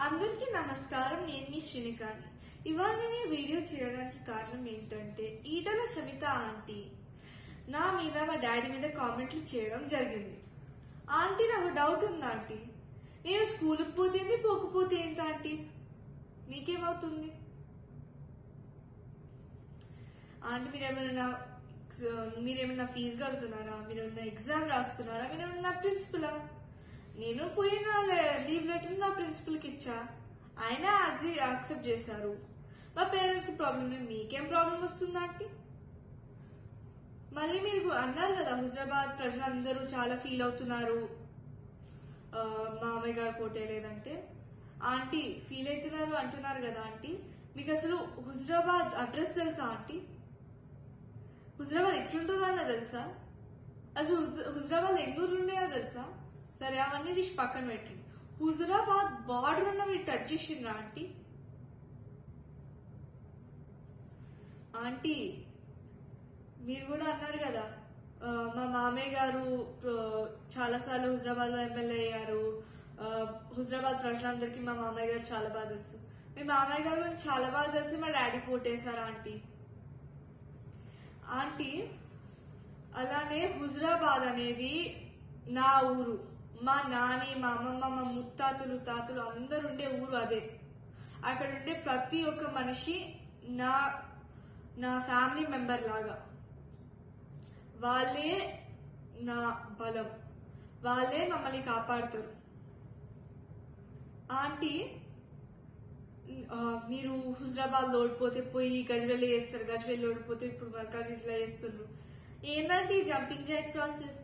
అందరికీ నమస్కారం. నేను మీ శ్రీనికాని. ఇవాళ నేను వీడియో చేయడానికి కారణం ఏంటంటే ఈటల శమిత ఆంటీ నా మీద మా డాడీ మీద కామెంట్లు చేయడం జరిగింది. ఆంటీ నాకు డౌట్ ఉంది ఆంటీ, నేను స్కూల్కి పోతేంది పోకపోతే ఏంటి ఆంటీ, మీకేమవుతుంది ఆంటీ? మీరేమన్నా ఫీజు కడుతున్నారా? మీరేమన్నా ఎగ్జామ్ రాస్తున్నారా? మీరేమన్నా ప్రిన్సిపలా? నేను పోయిన లీవ్ లెటర్ నా ప్రిన్సిపల్కి ఇచ్చా, ఆయన యాక్సెప్ట్ చేశారు. మా పేరెంట్స్ కి ప్రాబ్లం, మీకేం ప్రాబ్లం వస్తుందా ఆంటీ? మళ్ళీ మీరు అన్నారు కదా, హుజరాబాద్ ప్రజలందరూ చాలా ఫీల్ అవుతున్నారు మామయ్య గారు పోటే లేదంటే. ఆంటీ ఫీల్ అవుతున్నారు అంటున్నారు కదా ఆంటీ, మీకు అసలు హుజరాబాద్ అడ్రస్ తెలుసా ఆంటీ? హుజరాబాద్ ఎట్లుంటుందో అన్న తెలుసా? అసలు హుజరాబాద్ ఎన్నూరు ఉండేయో తెలుసా? సరే అవన్నీ తీసి పక్కన పెట్టండి. హుజరాబాద్ బార్డర్ ఉన్న మీరు టచ్ చేసిండ్రా ఆంటీ? ఆంటీ మీరు కూడా అన్నారు కదా, మా మామయ్య గారు చాలా సార్లు హుజరాబాద్ లో ఎమ్మెల్యే అయ్యారు, హుజరాబాద్ ప్రజలందరికీ మా మామయ్య గారు చాలా బాగా తెలుసు. మీ మామయ్య గారు చాలా బాగా తెలిసి మా డాడీ పోటేశారు ఆంటీ. ఆంటీ అలానే హుజరాబాద్ అనేది నా ఊరు, మా నాని, మా అమ్మమ్మ, మా ముత్తాతలు, తాతలు అందరు ఉండే ఊరు అదే. అక్కడ ఉండే ప్రతి ఒక్క మనిషి నా ఫ్యామిలీ మెంబర్ లాగా. వాళ్ళే నా బలం, వాళ్ళే మమ్మల్ని కాపాడుతారు. ఆంటీ మీరు హుజరాబాద్ లో ఓడిపోతే పోయి గజ్వెల్ చేస్తారు, గజ్వెల్ ఓడిపోతే ఇప్పుడు మల్కాజిగిరిలో చేస్తున్నారు. ఏంటంటే జంపింగ్ జాక్ ప్రాసెస్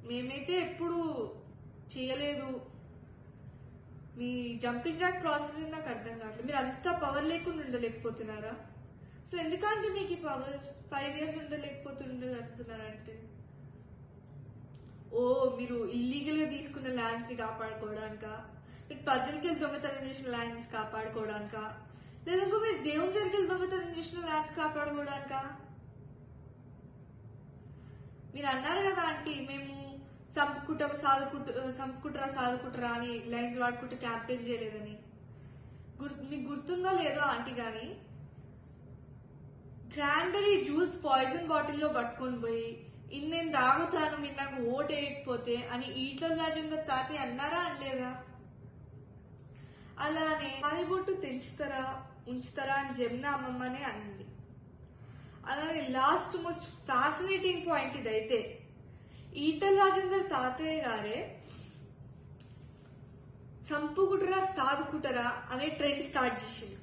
మేమైతే ఎప్పుడు చేయలేదు. మీ జంపింగ్ జాక్ ప్రాసెస్ నాకు అర్థం కావట్లేదు. మీరు అంత పవర్ లేకుండా ఉండలేకపోతున్నారా? సో ఎందుకంటే మీకు ఈ పవర్ 5 years ఉండలేకపోతున్నారంటే, మీరు ఇల్లీగల్ గా తీసుకున్న ల్యాండ్స్ ని కాపాడుకోవడానిక, మీరు ప్రజలకి దొంగతనం చేసిన ల్యాండ్స్ కాపాడుకోవడానిక, లేదంటే మీరు దేవుని దగ్గరికి దొంగతనం చేసిన ల్యాండ్స్ కాపాడుకోవడానిక? మీరు అన్నారు కదా ఆంటీ, మేము సంపుకుట్రా సాదుకుట్రా అని లైన్స్ వాడుకుంటూ క్యాంపెయిన్ చేయలేదని. మీకు గుర్తుందో లేదో ఆంటీ గాని, క్రాన్బెర్రీ జ్యూస్ పాయిజన్ బాటిల్లో పట్టుకొని పోయి నేను తాగుతాను మీరు నాకు ఓటు వేయకపోతే అని ఈటల రాజేందర్ తాతయ్య అన్నారా అనలేదా? అలానే తాలిబొట్టు తెంచుతారా ఉంచుతారా అని జమున అమ్మమ్మనే అనింది. అలానే లాస్ట్ మోస్ట్ ఫ్యాసినేటింగ్ పాయింట్ ఇదైతే, ఈటల రాజేందర్ తాతయ్య గారే చంపుకుటరా సాదుకుటరా అనే ట్రెండ్ స్టార్ట్ చేసింది.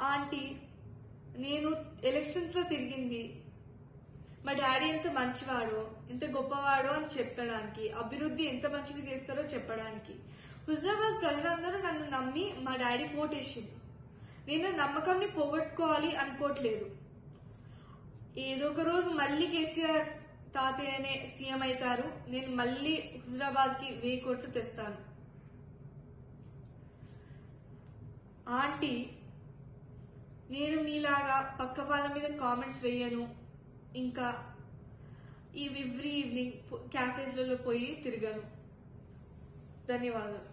ఆంటీ నేను ఎలక్షన్స్ లో తిరిగింది మా డాడీ ఎంత మంచివాడో, ఎంత గొప్పవాడో అని చెప్పడానికి, అభివృద్ధి ఎంత మంచిగా చేస్తారో చెప్పడానికి. హుజరాబాద్ ప్రజలందరూ నన్ను నమ్మి మా డాడీ పోటేసింది. నేను నమ్మకాన్ని పోగొట్టుకోవాలి అనుకోవట్లేదు. ఏదో ఒక రోజు మళ్ళీ కేసీఆర్ తాతయ్యనే సీఎం అవుతారు, నేను మళ్ళీ హుజరాబాద్ కి 1000 కోట్లు తెస్తాను. ఆంటీ నేను మీలాగా పక్క వాళ్ళ మీద కామెంట్స్ వేయను, ఇంకా ఎవ్రీ ఈవినింగ్ క్యాఫేస్లలో పోయి తిరగను. ధన్యవాదాలు.